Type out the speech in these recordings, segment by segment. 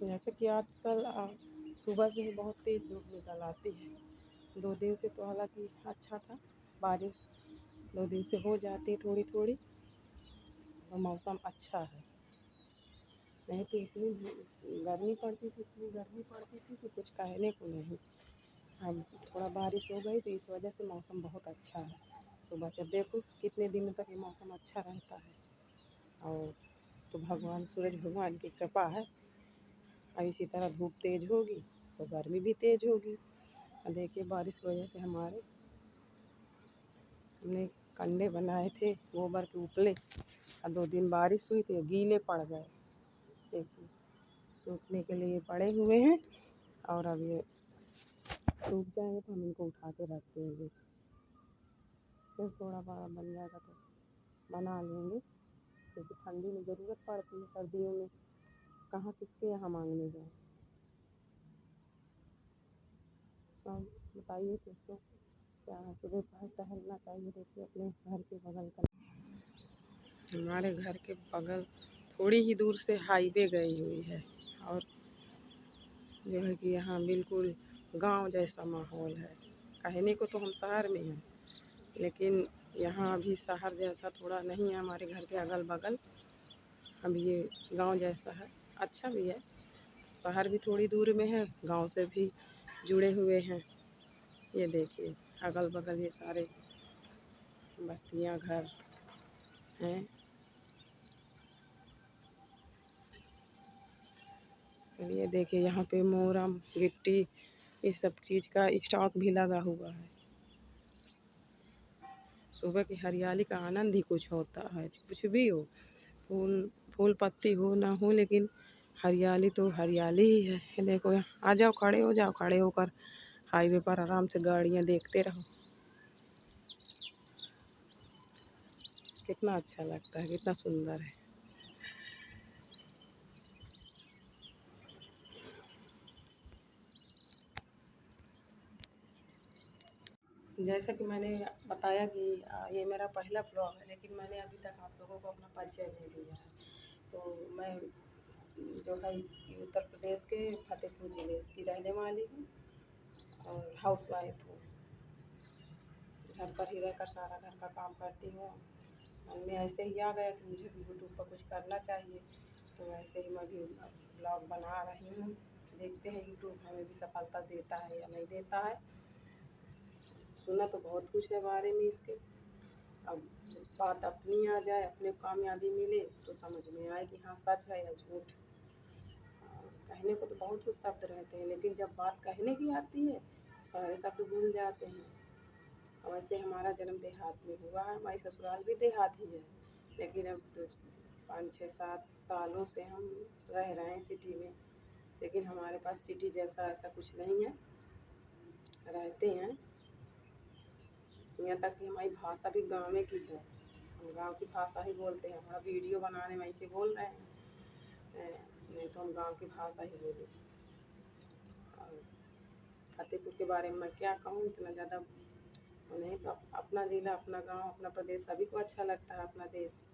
जैसे कि आजकल सुबह से ही बहुत तेज़ धूप निकल आती है। 2 दिन से तो हालांकि अच्छा था, बारिश 2 दिन से हो जाती थोड़ी थोड़ी, तो मौसम अच्छा है। नहीं तो इतनी गर्मी पड़ती थी, इतनी गर्मी पड़ती थी कि कुछ कहने को नहीं। अब थोड़ा बारिश हो गई तो इस वजह से मौसम बहुत अच्छा है। सुबह से देखो कितने दिनों तक ये मौसम अच्छा रहता है। और तो भगवान सूरज भगवान की कृपा है। अब इसी तरह धूप तेज़ होगी तो गर्मी भी तेज़ होगी। और देखिए बारिश की वजह से हमने कंडे बनाए थे गोबर के उपले, और 2 दिन बारिश हुई तो ये गीले पड़ गए। देखिए सूखने के लिए पड़े हुए हैं, और अब ये सूख जाएंगे तो हम इनको उठा के रख देंगे। फिर थोड़ा बड़ा बन जाएगा तो बना लेंगे, क्योंकि ठंडी में ज़रूरत पड़ती है, सर्दियों में कहाँ किसके यहाँ मांगने जाए। तो बताइए दोस्तों, क्या सुबह पहर टहलना चाहिए। देखिए अपने घर के बगल का, हमारे घर के बगल थोड़ी ही दूर से हाईवे गई हुई है, और जो है कि यहाँ बिल्कुल गांव जैसा माहौल है। कहने को तो हम शहर में हैं, लेकिन यहाँ अभी शहर जैसा थोड़ा नहीं है। हमारे घर के अगल बगल अभी ये गांव जैसा है, अच्छा भी है। शहर भी थोड़ी दूर में है, गांव से भी जुड़े हुए हैं। ये देखिए अगल बगल ये सारे बस्तियां, घर हैं। और ये देखिए यहाँ पे मोरम, गिट्टी, इस सब चीज़ का स्टॉक भी लगा हुआ है। सुबह की हरियाली का आनंद ही कुछ होता है। कुछ भी हो, फूल फूल पत्ती हो ना हो, लेकिन हरियाली तो हरियाली ही है। ये देखो आ जाओ, खड़े हो जाओ, खड़े होकर हाईवे पर आराम से गाड़ियाँ देखते रहो। कितना अच्छा लगता है, कितना सुंदर है। जैसा कि मैंने बताया कि ये मेरा पहला ब्लॉग है, लेकिन मैंने अभी तक आप लोगों को अपना परिचय नहीं दिया है। तो मैं जो है उत्तर प्रदेश के फतेहपुर ज़िले की रहने वाली हूँ, और हाउस वाइफ हूँ। घर पर ही रहकर सारा घर का काम करती हूँ। मन में ऐसे ही आ गया कि मुझे भी यूट्यूब पर कुछ करना चाहिए, तो ऐसे ही मैं भी ब्लॉग बना रही हूँ। देखते हैं यूट्यूब हमें भी सफलता देता है या नहीं देता है। सुना तो बहुत कुछ है बारे में इसके, अब बात अपनी आ जाए, अपने कामयाबी मिले तो समझ में आए कि हाँ सच है या झूठ। कहने को तो बहुत कुछ शब्द रहते हैं, लेकिन जब बात कहने की आती है तो सारे शब्द भूल जाते हैं। और वैसे हमारा जन्म देहात में हुआ है, हमारी ससुराल भी देहात ही है, लेकिन अब तो 5-6-7 सालों से हम रह रहे हैं सिटी में। लेकिन हमारे पास सिटी जैसा ऐसा कुछ नहीं है, रहते हैं। यहाँ तक कि हमारी भाषा भी गाँव में की है, हम गाँव की भाषा ही बोलते हैं। हमारा वीडियो बनाने में ऐसे बोल रहे हैं, नहीं तो हम गाँव की भाषा ही बोले। और फतेहपुर के बारे में मैं क्या कहूँ, इतना ज़्यादा नहीं। तो अपना ज़िला, अपना गांव, अपना प्रदेश सभी को अच्छा लगता है, अपना देश।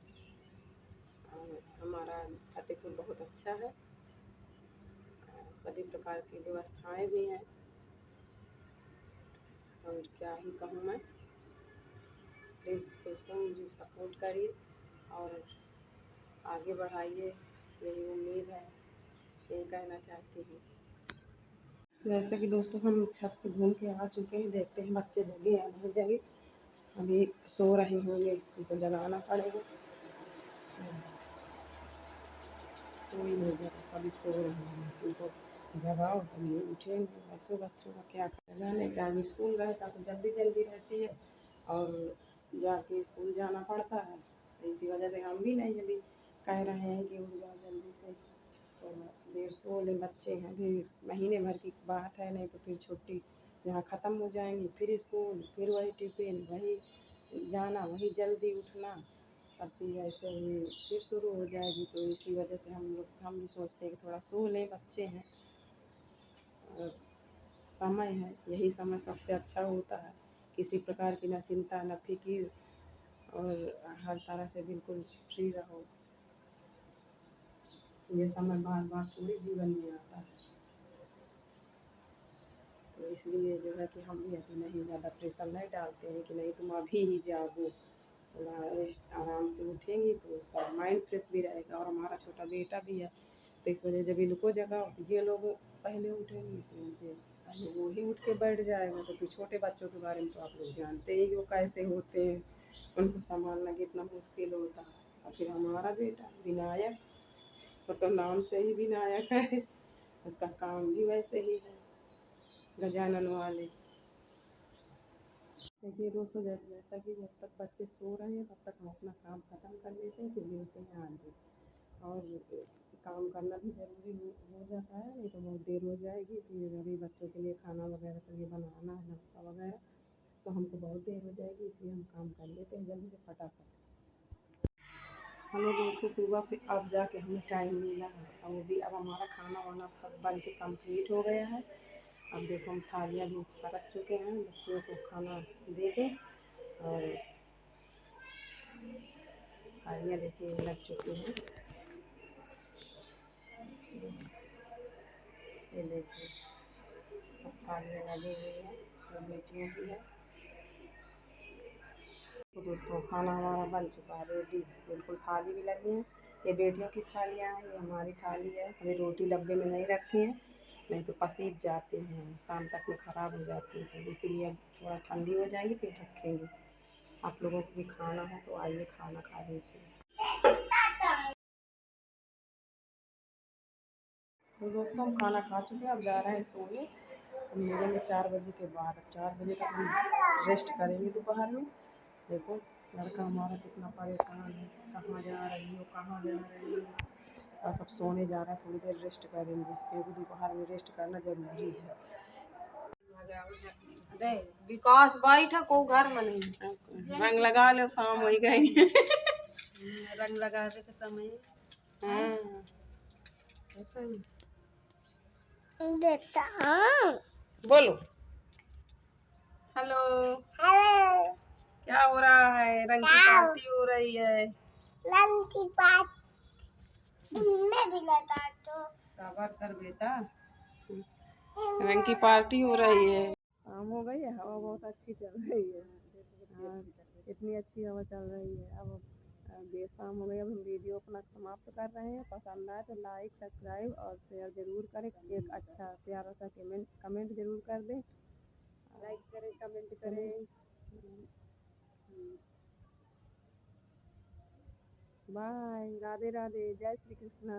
और हमारा फतेहपुर बहुत अच्छा है, सभी प्रकार की व्यवस्थाएं भी हैं। और क्या ही कहूँ मैं। प्लीज़ दोस्तों मुझे सपोर्ट करिए और आगे बढ़ाइए, यही उम्मीद है, यही कहना चाहती हूँ। जैसे कि दोस्तों हम छत से घूम के आ चुके हैं, देखते हैं बच्चे जगे या नहीं जगे। अभी सो रहे होंगे, उनको जगाना पड़ेगा। कोई नहीं जगा, सभी सो रहे हैं, उनको जगाओ तो ये उठेंगे। वैसे बच्चों का क्या जाने, टाइम स्कूल रहता तो जल्दी जल्दी रहती है, और जाके स्कूल जाना पड़ता है। तो इसी वजह से हम भी नहीं अभी कह रहे हैं कि उठ जाओ जल्दी से। तो 150 वाले बच्चे हैं, अभी महीने भर की बात है, नहीं तो फिर छुट्टी यहाँ ख़त्म हो जाएंगी, फिर स्कूल, फिर वही टिफिन, वही जाना, वही जल्दी उठना, सब चीज़ ऐसे ही फिर शुरू हो जाएगी। तो इसी वजह से हम भी सोचते हैं कि थोड़ा सो लें, बच्चे हैं और समय है, यही समय सबसे अच्छा होता है। किसी प्रकार की ना चिंता ना फिक्र, और हर तरह से बिल्कुल फ्री रहो। ये समय बार बार थोड़ी जीवन में आता है। तो इसलिए जो है कि हम भी अभी नहीं ज़्यादा प्रेशर नहीं डालते हैं कि नहीं तुम अभी ही जागो, थोड़ा आराम से उठेंगी तो सब माइंड फ्रेश भी रहेगा। और हमारा छोटा बेटा भी है, तो इस वजह जब इनको जगह ये लोग पहले उठेंगे तो इनसे पहले वो ही उठ के बैठ जाएगा। तो फिर छोटे बच्चों के बारे में तो आप लोग जानते ही वो कैसे होते हैं, उनको संभालना कितना मुश्किल होता है। और फिर हमारा बेटा विनायक, तो नाम से ही विनायक है, उसका काम भी वैसे ही है, गजानन वाले। देखिए दोस्तों, जैसा कि जब तक बच्चे सो रहे हैं तब तक हम अपना काम खत्म कर लेते हैं, फिर मिलते हैं आगे। और काम करना भी ज़रूरी हो जाता है, नहीं तो बहुत देर हो जाएगी। फिर अभी बच्चों के लिए खाना वगैरह के लिए बनाना है, नाश्ता वगैरह, तो हमको बहुत देर हो जाएगी, इसलिए हम काम कर लेते हैं जल्दी से फटाफट। हेलो दोस्तों, सुबह से अब जाके हमें टाइम मिला है, और वो भी अब हमारा खाना वाना सब बन के कम्प्लीट हो गया है। अब देखो हम थालियाँ भी परस चुके हैं, बच्चियों को खाना दे के, और थालियाँ देखिए लग चुकी हैं। ये देखिए सब थालियाँ लगी हुई हैं, और बेटियों की है। तो दोस्तों खाना हमारा बन चुका है, रेडी, बिल्कुल थाली भी लगी है। ये बेटियों की थालियाँ हैं, ये हमारी थाली है। अभी रोटी डब्बे में नहीं रखी है, नहीं तो पसीज जाते हैं, शाम तक में ख़राब हो जाती है, इसीलिए अब थोड़ा ठंडी हो जाएंगी फिर रखेंगे। आप लोगों को भी खाना है तो आइए खाना खा लीजिए। तो दोस्तों हम खाना खा चुके हैं, अब जा रहे हैं सोने। हम मिलेंगे 4 बजे के बाद, अब 4 बजे तक हम रेस्ट करेंगे दोपहर में। देखो लड़का हमारा कितना परेशान है, कहाँ जा रही हो, कहाँ जा रही हो। बस अब सोने जा रहा है, थोड़ी देर रेस्ट करेंगे, क्योंकि दोपहर में रेस्ट करना ज़रूरी है। अरे विकास बैठ को घर में नहीं रंग लगा लो, शाम हो गई। रंग लगावे के समय। हाँ बोलो हेलो। हेलो क्या हो रहा है? रंग की पार्टी हो रही है। रंग की पार्टी मैं भी लगा दो, सबर कर बेटा। रंग की पार्टी हो रही है। शाम हो गई है, हवा बहुत अच्छी चल रही है। हाँ, इतनी अच्छी हवा चल रही है। अब देर शाम हो गई, अब हम वीडियो अपना समाप्त कर रहे हैं। पसंद आए तो लाइक, सब्सक्राइब और शेयर ज़रूर करें। एक अच्छा प्यारा सा कमेंट ज़रूर कर दें, लाइक करें, कमेंट करें। बाय, राधे राधे, जय श्री कृष्णा।